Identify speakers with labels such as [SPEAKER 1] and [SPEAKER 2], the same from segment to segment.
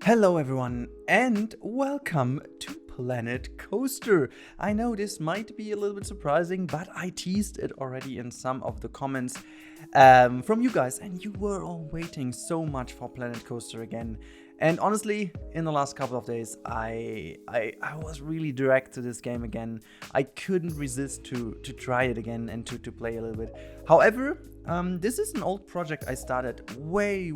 [SPEAKER 1] Hello everyone and welcome to Planet Coaster. I know this might be a little bit surprising, but I teased it already in some of the comments from you guys, and you were all waiting so much for Planet Coaster again. And honestly, in the last couple of days, I was really dragged to this game again. I couldn't resist to try it again and to play a little bit. However, this is an old project I started way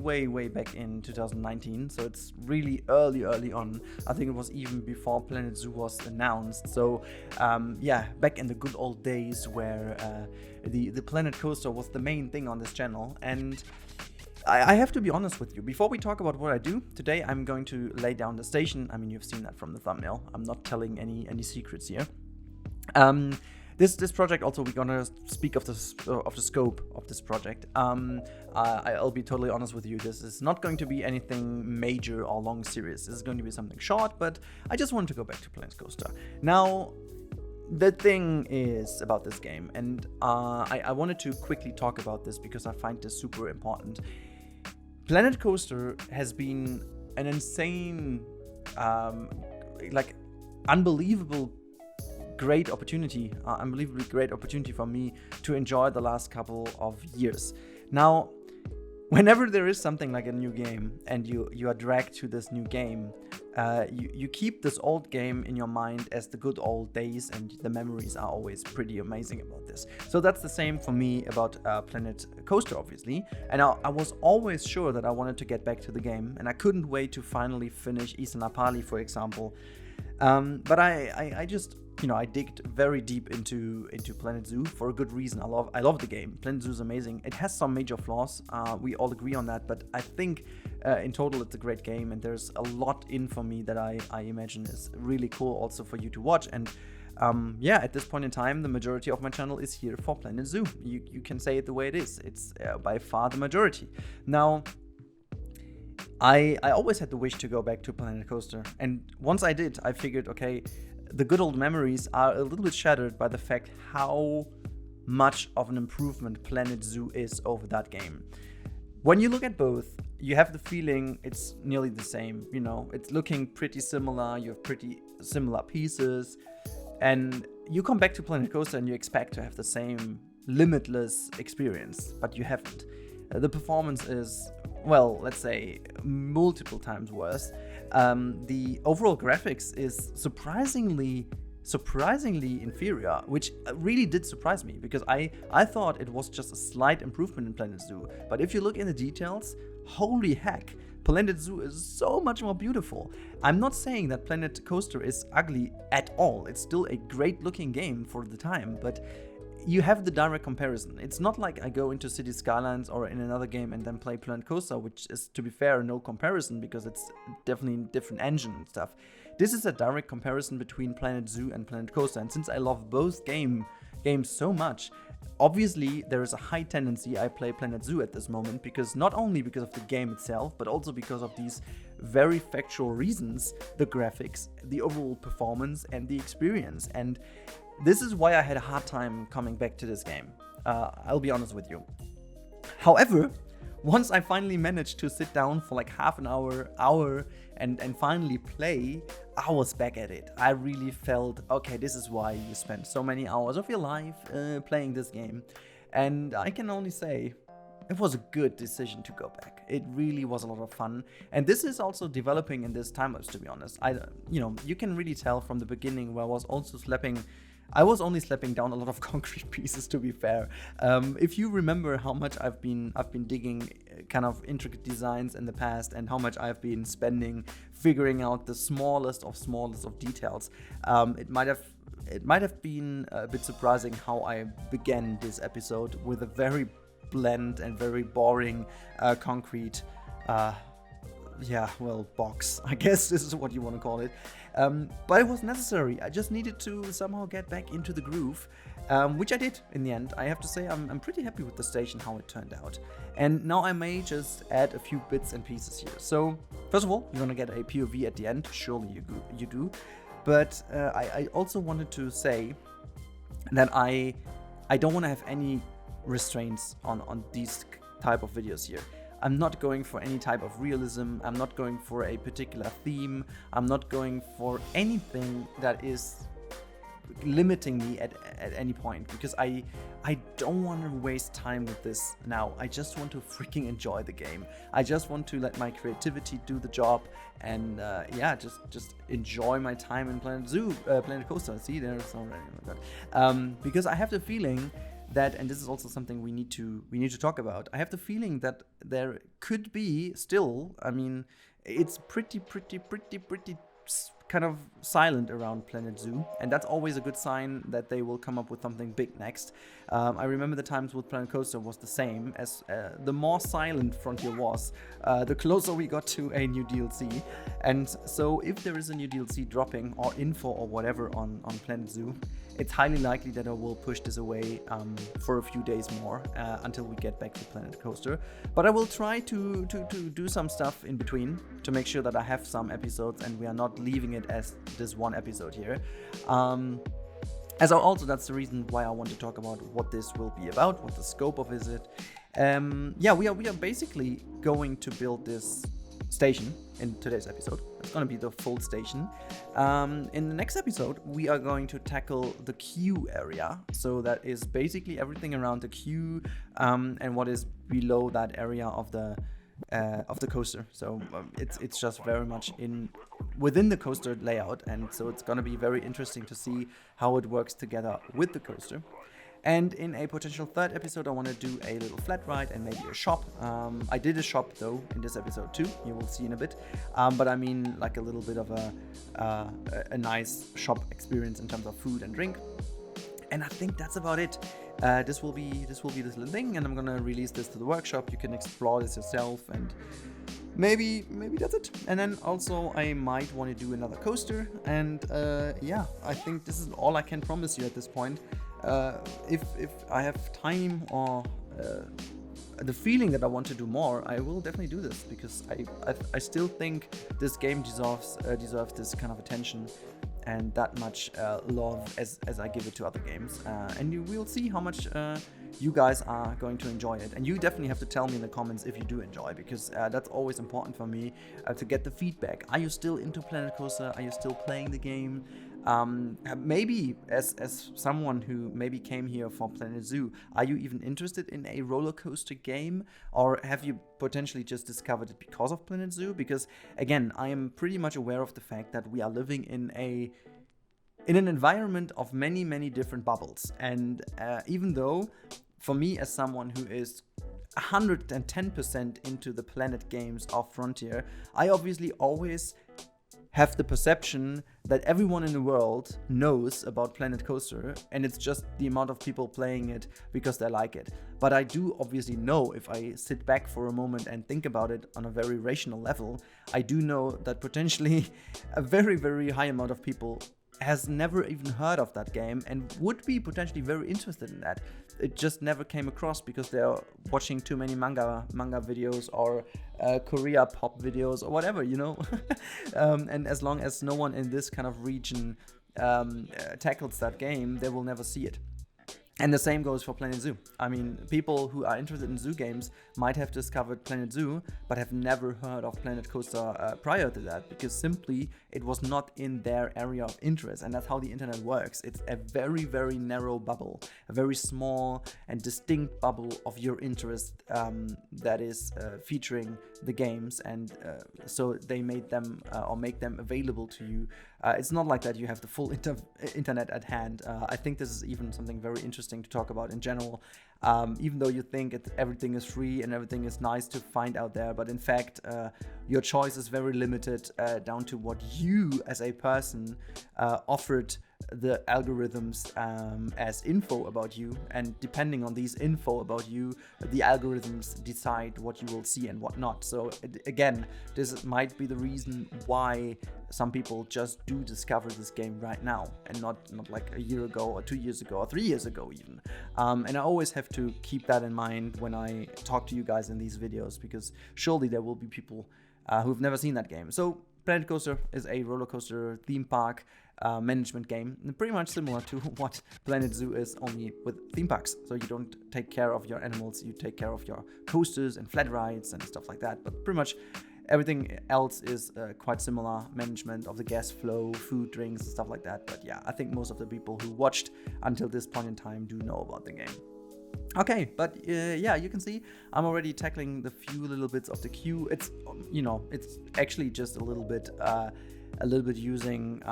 [SPEAKER 1] back in 2019, so it's really early on. I think it was even before Planet Zoo was announced. So back in the good old days where the Planet Coaster was the main thing on this channel. And I have to be honest with you. Before we talk about what I do, today I'm going to lay down the station. I mean, you've seen that from the thumbnail. I'm not telling any secrets here. This project also, we're gonna speak of the scope of this project. I'll be totally honest with you. This is not going to be anything major or long series. This is going to be something short, but I just wanted to go back to Planet Coaster. Now, the thing is about this game, and I wanted to quickly talk about this because I find this super important. Planet Coaster has been an insane, unbelievably great opportunity for me to enjoy the last couple of years. Now, whenever there is something like a new game and you are dragged to this new game, you keep this old game in your mind as the good old days, and the memories are always pretty amazing about this. So that's the same for me about Planet Coaster, obviously. And I was always sure that I wanted to get back to the game, and I couldn't wait to finally finish Isanapali, for example. But I just, I digged very deep into Planet Zoo for a good reason. I love the game. Planet Zoo is amazing. It has some major flaws. We all agree on that, but I think in total it's a great game, and there's a lot in for me that I imagine is really cool also for you to watch. And at this point in time, the majority of my channel is here for Planet Zoo. You can say it the way it is. It's by far the majority. Now, I always had the wish to go back to Planet Coaster, and once I did, I figured, okay, the good old memories are a little bit shattered by the fact how much of an improvement Planet Zoo is over that game. When you look at both, you have the feeling it's nearly the same. It's looking pretty similar, you have pretty similar pieces, and you come back to Planet Coaster and you expect to have the same limitless experience, but you haven't. The performance is, well, let's say multiple times worse. The overall graphics is surprisingly inferior, which really did surprise me, because I thought it was just a slight improvement in Planet Zoo. But if you look in the details, holy heck, Planet Zoo is so much more beautiful. I'm not saying that Planet Coaster is ugly at all. It's still a great looking game for the time, but you have the direct comparison. It's not like I go into City Skylines or in another game and then play Planet Coaster, which is, to be fair, no comparison because it's definitely a different engine and stuff. This is a direct comparison between Planet Zoo and Planet Coaster, and since I love both games so much, obviously there is a high tendency I play Planet Zoo at this moment, because not only because of the game itself, but also because of these very factual reasons: the graphics, the overall performance, and the experience. And this is why I had a hard time coming back to this game. I'll be honest with you. However, once I finally managed to sit down for like half an hour and finally play, I was back at it. I really felt, okay, this is why you spend so many hours of your life playing this game. And I can only say, it was a good decision to go back. It really was a lot of fun. And this is also developing in this time lapse, to be honest. You can really tell from the beginning where I was only slapping down a lot of concrete pieces, to be fair. If you remember how much I've been digging kind of intricate designs in the past, and how much I've been spending figuring out the smallest of details, it might have been a bit surprising how I began this episode with a very bland and very boring concrete box. I guess this is what you want to call it. But it was necessary. I just needed to somehow get back into the groove, which I did in the end. I have to say I'm pretty happy with the station, how it turned out. And now I may just add a few bits and pieces here. So, first of all, you're gonna get a POV at the end. Surely you do. But I also wanted to say that I don't want to have any restraints on these type of videos here. I'm not going for any type of realism. I'm not going for a particular theme. I'm not going for anything that is limiting me at any point, because I don't want to waste time with this now. I just want to freaking enjoy the game. I just want to let my creativity do the job, and just enjoy my time in Planet Coaster. See, there's already like that. Because I have the feeling that, and this is also something we need to talk about. I have the feeling that there could be still. I mean, it's pretty kind of silent around Planet Zoo, and that's always a good sign that they will come up with something big next. I remember the times with Planet Coaster was the same. As the more silent Frontier was, the closer we got to a new DLC. And so if there is a new DLC dropping, or info or whatever on Planet Zoo, it's highly likely that I will push this away for a few days more until we get back to Planet Coaster. But I will try to do some stuff in between to make sure that I have some episodes and we are not leaving it as this one episode here. That's the reason why I want to talk about what this will be about, what the scope of is it. We are basically going to build this station in today's episode. It's going to be the full station. In the next episode, we are going to tackle the queue area. So that is basically everything around the queue and what is below that area of the coaster. So it's just very much within the coaster layout, and so it's going to be very interesting to see how it works together with the coaster. And in a potential third episode, I want to do a little flat ride and maybe a shop. I did a shop though in this episode too. You will see in a bit. But I mean like a little bit of a nice shop experience in terms of food and drink. And I think that's about it. This will be this little thing, and I'm gonna release this to the workshop. You can explore this yourself, and maybe that's it. And then also I might want to do another coaster, and I think this is all I can promise you at this point. If I have time or the feeling that I want to do more, I will definitely do this, because I still think this game deserves this kind of attention and that much love as I give it to other games. And you will see how much you guys are going to enjoy it. And you definitely have to tell me in the comments if you do enjoy, because that's always important for me to get the feedback. Are you still into Planet Coaster? Are you still playing the game? Maybe as someone who maybe came here for Planet Zoo, are you even interested in a roller coaster game, or have you potentially just discovered it because of Planet Zoo? Because again, I am pretty much aware of the fact that we are living in an environment of many different bubbles, and even though for me as someone who is 110% into the Planet games of Frontier, I obviously always have the perception that everyone in the world knows about Planet Coaster, and it's just the amount of people playing it because they like it. But I do obviously know, if I sit back for a moment and think about it on a very rational level, I do know that potentially a very high amount of people has never even heard of that game and would be potentially very interested in that. It just never came across because they're watching too many manga videos or Korea pop videos or whatever, you know. And as long as no one in this kind of region tackles that game, they will never see it. And the same goes for Planet Zoo. I mean, people who are interested in zoo games might have discovered Planet Zoo, but have never heard of Planet Coaster prior to that, because simply it was not in their area of interest. And that's how the internet works. It's a very narrow bubble, a very small and distinct bubble of your interest that is featuring the games. And so they made them or make them available to you. It's not like that you have the full internet at hand. I think this is even something very interesting to talk about in general. Even though you think everything is free and everything is nice to find out there, but in fact, your choice is very limited down to what you as a person offered the algorithms as info about you, and depending on these info about you, the algorithms decide what you will see and what not. So again, this might be the reason why some people just do discover this game right now, and not like a year ago or 2 years ago or 3 years ago even. And I always have to keep that in mind when I talk to you guys in these videos, because surely there will be people who've never seen that game. So Planet Coaster is a roller coaster theme park management game, pretty much similar to what Planet Zoo is, only with theme parks. So you don't take care of your animals, you take care of your coasters and flat rides and stuff like that. But pretty much everything else is quite similar. Management of the gas flow, food, drinks, and stuff like that. But yeah, I think most of the people who watched until this point in time do know about the game. Okay, but yeah, you can see I'm already tackling the few little bits of the queue. It's it's actually just a little bit using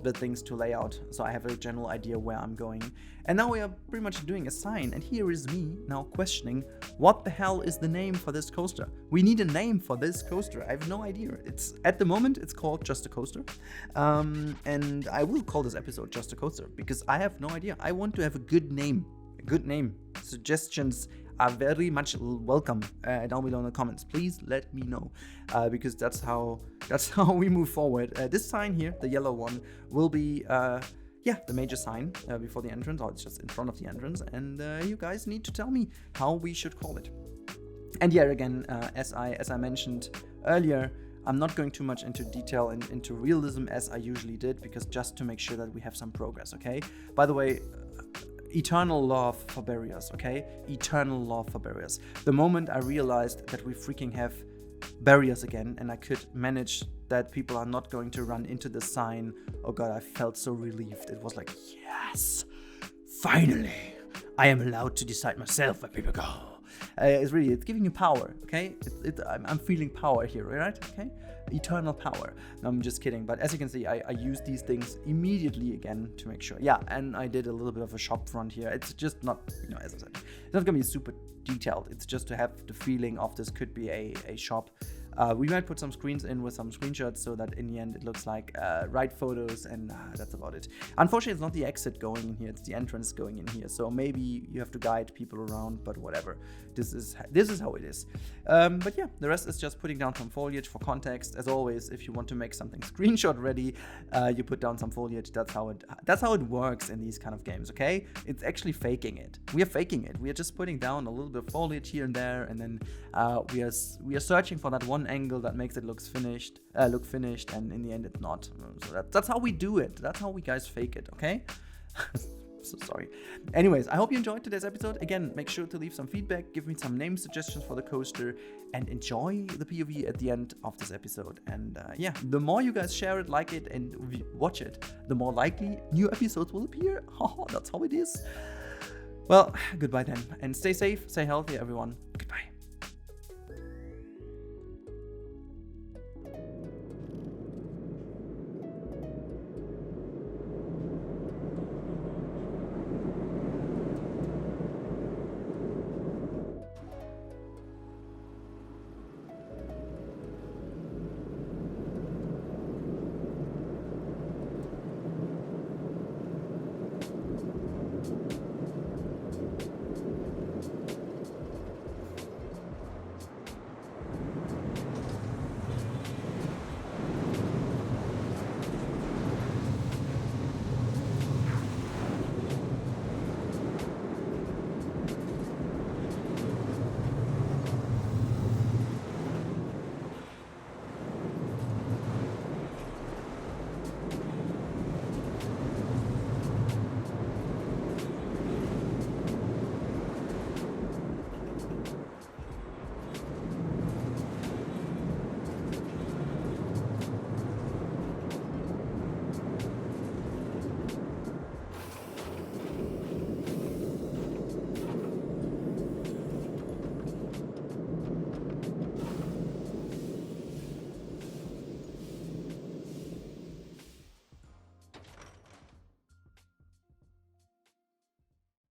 [SPEAKER 1] the things to lay out, so I have a general idea where I'm going. And now we are pretty much doing a sign, and here is me now questioning what the hell is the name for this coaster. We need a name for this coaster. I have no idea. It's at the moment it's called Just a Coaster, and I will call this episode Just a Coaster because I have no idea. I want to have a good name. Good name. Suggestions are very much welcome down below in the comments. Please let me know because that's how we move forward. This sign here, the yellow one, will be the major sign before the entrance, or it's just in front of the entrance, and you guys need to tell me how we should call it. And yeah, again, as I mentioned earlier, I'm not going too much into detail and into realism as I usually did, because just to make sure that we have some progress. Okay, by the way, eternal love for barriers, okay? Eternal love for barriers. The moment I realized that we freaking have barriers again, and I could manage that people are not going to run into the sign, oh god, I felt so relieved. It was like, yes, finally, I am allowed to decide myself where people go. It's giving you power, okay? I'm feeling power here, right? Okay, eternal power. No, I'm just kidding. But as you can see, I use these things immediately again to make sure. Yeah, and I did a little bit of a shop front here. It's just not, as I said, it's not gonna be super detailed. It's just to have the feeling of this could be a shop. We might put some screens in with some screenshots so that in the end it looks like ride photos, and that's about it. Unfortunately, it's not the exit going in here, it's the entrance going in here. So maybe you have to guide people around, but whatever. This is how it is. But yeah, the rest is just putting down some foliage for context. As always, if you want to make something screenshot ready, you put down some foliage. That's how it works in these kind of games, okay? It's actually faking it. We are faking it. We are just putting down a little bit of foliage here and there, and then we are searching for that one angle that makes it look finished, and in the end it's not. So that's how we do it. That's how we guys fake it, okay? So sorry. Anyways, I hope you enjoyed today's episode. Again, make sure to leave some feedback, give me some name suggestions for the coaster, and enjoy the POV at the end of this episode. And yeah, the more you guys share it, like it, and watch it, the more likely new episodes will appear. Oh, that's how it is. Well, goodbye then, and stay safe, stay healthy, everyone. Goodbye.